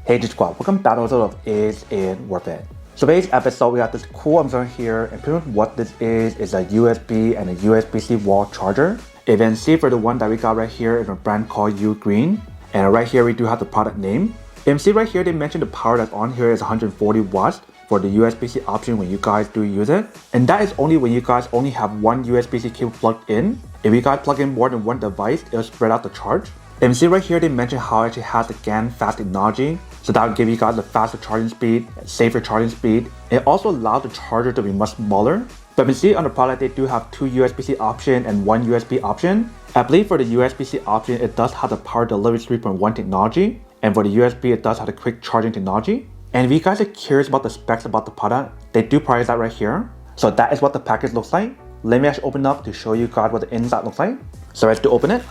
Hey G-Squad, welcome back to episode of Is It Worth It? So today's episode, we got this cool Amazon here, and pretty much what this is a USB and a USB-C wall charger. You can see for the one that we got right here is a brand called UGREEN, and right here we do have the product name. You can see right here they mentioned the power that's on here is 140 watts for the USB-C option when you guys do use it. And that is only when you guys only have one USB-C cable plugged in. If you guys plug in more than one device, it'll spread out the charge. You can see right here they mentioned how it actually has the GaNFast technology. So that will give you guys a faster charging speed, safer charging speed. It also allows the charger to be much smaller. But you can see on the product they do have two USB-C option and one USB option. I believe for the USB-C option it does have the power delivery 3.1 technology. And for the USB it does have the quick charging technology. And if you guys are curious about the specs about the product, they do price that right here. So that is what the package looks like. Let me actually open up to show you guys what the inside looks like. So let's do open it.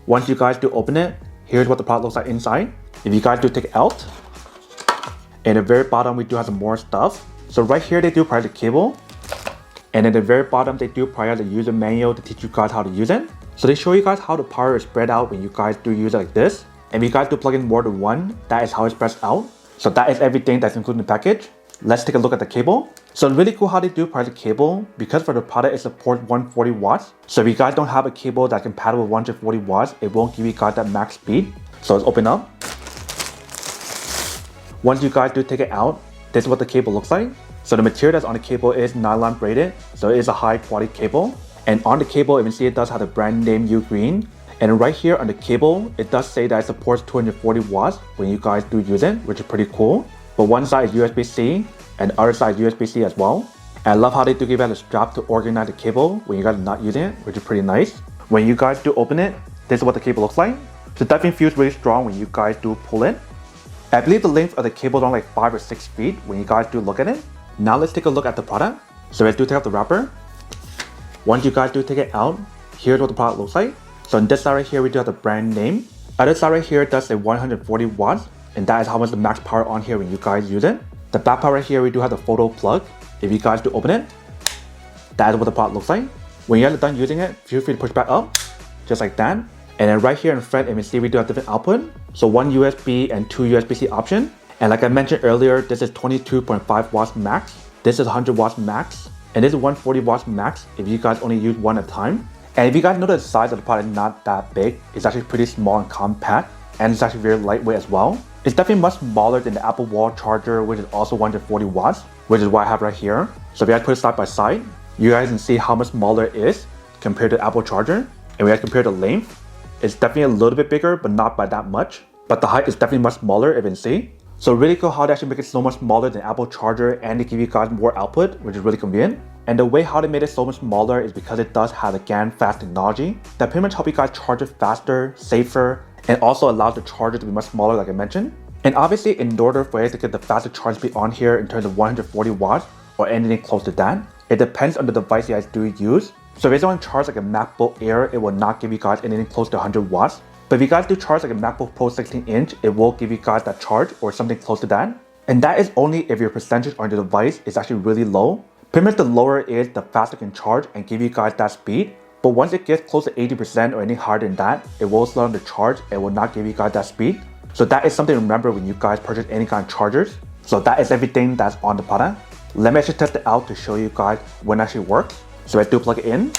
Once you guys do open it, here's what the product looks like inside. If you guys do take it out, at the very bottom we do have some more stuff. So right here they do provide the cable, and at the very bottom they do provide the user manual to teach you guys how to use it. So they show you guys how the power is spread out when you guys do use it like this. And if you guys do plug in more than one, that is how it spreads out. So that is everything that's included in the package. Let's take a look at the cable. So it's really cool how they do provide the cable, because for the product it supports 140 watts. So if you guys don't have a cable that's compatible with 140 watts, it won't give you guys that max speed. So let's open up. Once you guys do take it out, this is what the cable looks like. So the material that's on the cable is nylon braided, so it is a high quality cable. And on the cable, you can see it does have the brand name UGREEN. And right here on the cable, it does say that it supports 240 watts when you guys do use it, which is pretty cool. But one side is USB-C and the other side is USB-C as well. And I love how they do give you a strap to organize the cable when you guys are not using it, which is pretty nice. When you guys do open it, this is what the cable looks like. So it definitely feels really strong when you guys do pull it. I believe the length of the cable is around like 5 or 6 feet when you guys do look at it. Now let's take a look at the product. So let's do take out the wrapper. Once you guys do take it out, here's what the product looks like. So on this side right here we do have the brand name. Other side right here does say 140 watts, and that is how much the max power on here when you guys use it. The back part right here we do have the photo plug. If you guys do open it, that is what the product looks like. When you guys are done using it, feel free to push back up, just like that. And then right here in front, you can see we do have different output. So one USB and two USB-C option. And like I mentioned earlier, this is 22.5 watts max. This is 100 watts max. And this is 140 watts max if you guys only use one at a time. And if you guys know the size of the product is not that big, it's actually pretty small and compact. And it's actually very lightweight as well. It's definitely much smaller than the Apple wall charger, which is also 140 watts, which is what I have right here. So if you guys put it side by side, you guys can see how much smaller it is compared to the Apple charger. And when you guys compare the length, it's definitely a little bit bigger, but not by that much. But the height is definitely much smaller, if you can see. So really cool how they actually make it so much smaller than Apple charger, and they give you guys more output, which is really convenient. And the way how they made it so much smaller is because it does have the GaNFast technology that pretty much help you guys charge it faster, safer, and also allows the charger to be much smaller like I mentioned. And obviously in order for it to get the faster charge speed on here in terms of 140 watts or anything close to that, it depends on the device you guys do use. So if you want to charge like a MacBook Air, it will not give you guys anything close to 100 watts. But if you guys do charge like a MacBook Pro 16-inch, it will give you guys that charge or something close to that. And that is only if your percentage on the device is actually really low. Pretty much the lower it is, the faster it can charge and give you guys that speed. But once it gets close to 80% or anything higher than that, it will slow down the charge and will not give you guys that speed. So that is something to remember when you guys purchase any kind of chargers. So that is everything that's on the product. Let me actually test it out to show you guys when it actually works. So I do plug it in.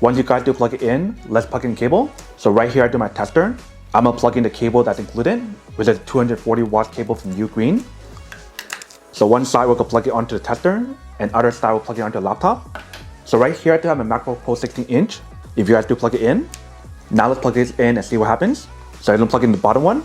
Once you guys do plug it in, let's plug in cable. So right here I do my tester. I'm gonna plug in the cable that's included, which is 240 watts cable from UGREEN. So one side we're gonna plug it onto the tester, and other side we'll plug it onto the laptop. So right here I do have a MacBook Pro 16-inch. If you guys do plug it in, now let's plug this in and see what happens. So I'm gonna plug in the bottom one.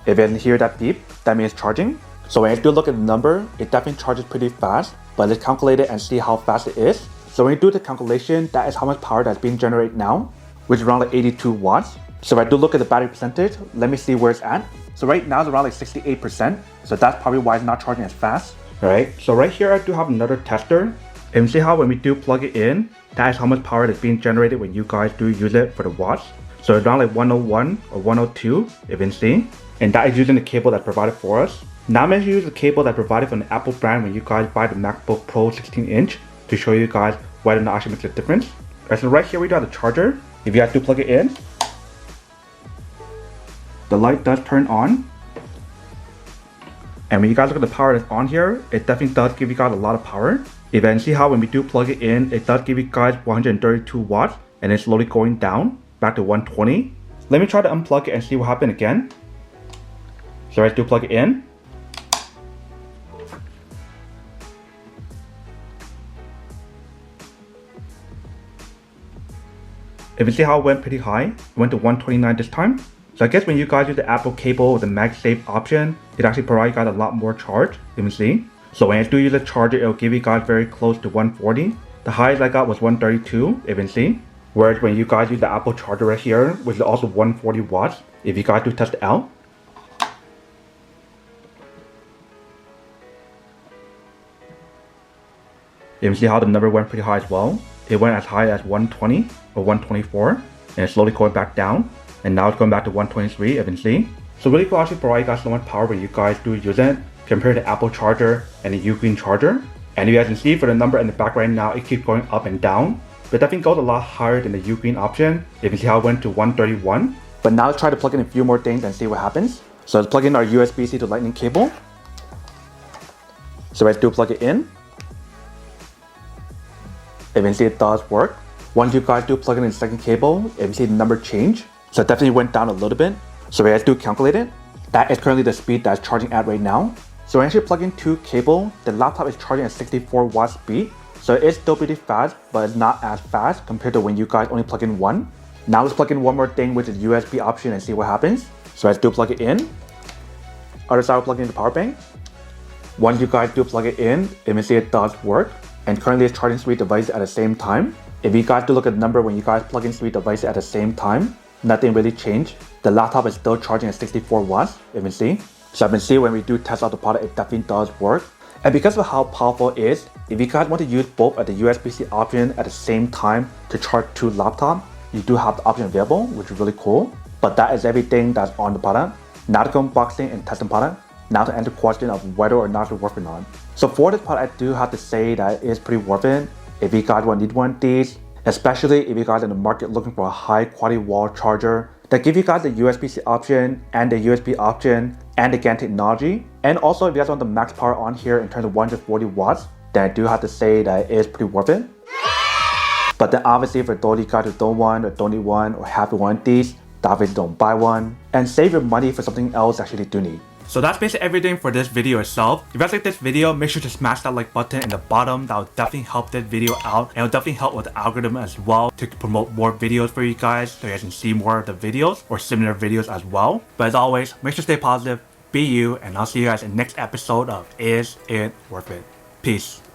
If you can hear that beep, that means charging. So when you do look at the number, it definitely charges pretty fast, but let's calculate it and see how fast it is. So when you do the calculation, that is how much power that's being generated now, which is around like 82 watts. So if I do look at the battery percentage, let me see where it's at. So right now it's around like 68%. So that's probably why it's not charging as fast. Alright, so right here I do have another tester. And you see how when we do plug it in, that is how much power that's being generated when you guys do use it for the watts. So it's around like 101 or 102, if you can see. And that is using the cable that's provided for us. Now I'm going to use the cable that's provided from the Apple brand when you guys buy the MacBook Pro 16-inch to show you guys whether or not actually makes a difference. Alright, so right here we do have the charger. If you guys do plug it in, the light does turn on. And when you guys look at the power that's on here, it definitely does give you guys a lot of power. You can see how when we do plug it in, it does give you guys 132 watts and it's slowly going down back to 120. Let me try to unplug it and see what happened again. So let's do plug it in. If you see how it went pretty high, it went to 129 this time. So I guess when you guys use the Apple cable with the MagSafe option, it actually provides you guys a lot more charge, you can see. So when I do use a charger, it will give you guys very close to 140. The highest I got was 132, you can see. Whereas when you guys use the Apple charger right here, which is also 140 watts, if you guys do test it out. You can see how the number went pretty high as well. It went as high as 120 or 124 and it's slowly going back down. And now it's going back to 123, you can see. So really cool actually provide you guys so much power when you guys do use it compared to Apple charger and the UGREEN charger. And you guys can see for the number in the back right now, it keeps going up and down. But definitely goes a lot higher than the UGREEN option. You can see how it went to 131. But now let's try to plug in a few more things and see what happens. So let's plug in our USB-C to Lightning cable. So let's do plug it in. You can see it does work. Once you guys do plug in the second cable, you can see the number change. So it definitely went down a little bit. So let's do calculate it. That is currently the speed that's charging at right now. So when you plug in two cable, the laptop is charging at 64 watt speed. So it's still pretty fast, but it's not as fast compared to when you guys only plug in one. Now let's plug in one more thing, which is USB option, and see what happens. So let's do plug it in. Other side, we'll plug in the power bank. Once you guys do plug it in, you can see it does work. And currently it's charging three devices at the same time. If you guys do look at the number when you guys plug in three devices at the same time, nothing really changed. The laptop is still charging at 64 watts, you can see. So I can see when we do test out the product, it definitely does work. And because of how powerful it is, if you guys want to use both at the USB-C option at the same time to charge two laptops, you do have the option available, which is really cool. But that is everything that's on the product. Now to go unboxing and testing product. Now to answer the question of whether or not it's worth or not. So for this product, I do have to say that it is pretty worth it. If you guys need one of these, especially if you guys are in the market looking for a high quality wall charger that give you guys the USB-C option and the USB option and the GaN technology. And also if you guys want the max power on here in terms of 140 watts, then I do have to say that it is pretty worth it. But then obviously for those of you guys who don't want or don't need one or have one of these, obviously don't buy one and save your money for something else that you do need. So that's basically everything for this video itself. If you guys like this video, make sure to smash that like button in the bottom. That will definitely help this video out, and it will definitely help with the algorithm as well to promote more videos for you guys so you guys can see more of the videos or similar videos as well. But as always, make sure to stay positive, be you, and I'll see you guys in the next episode of Is It Worth It? Peace.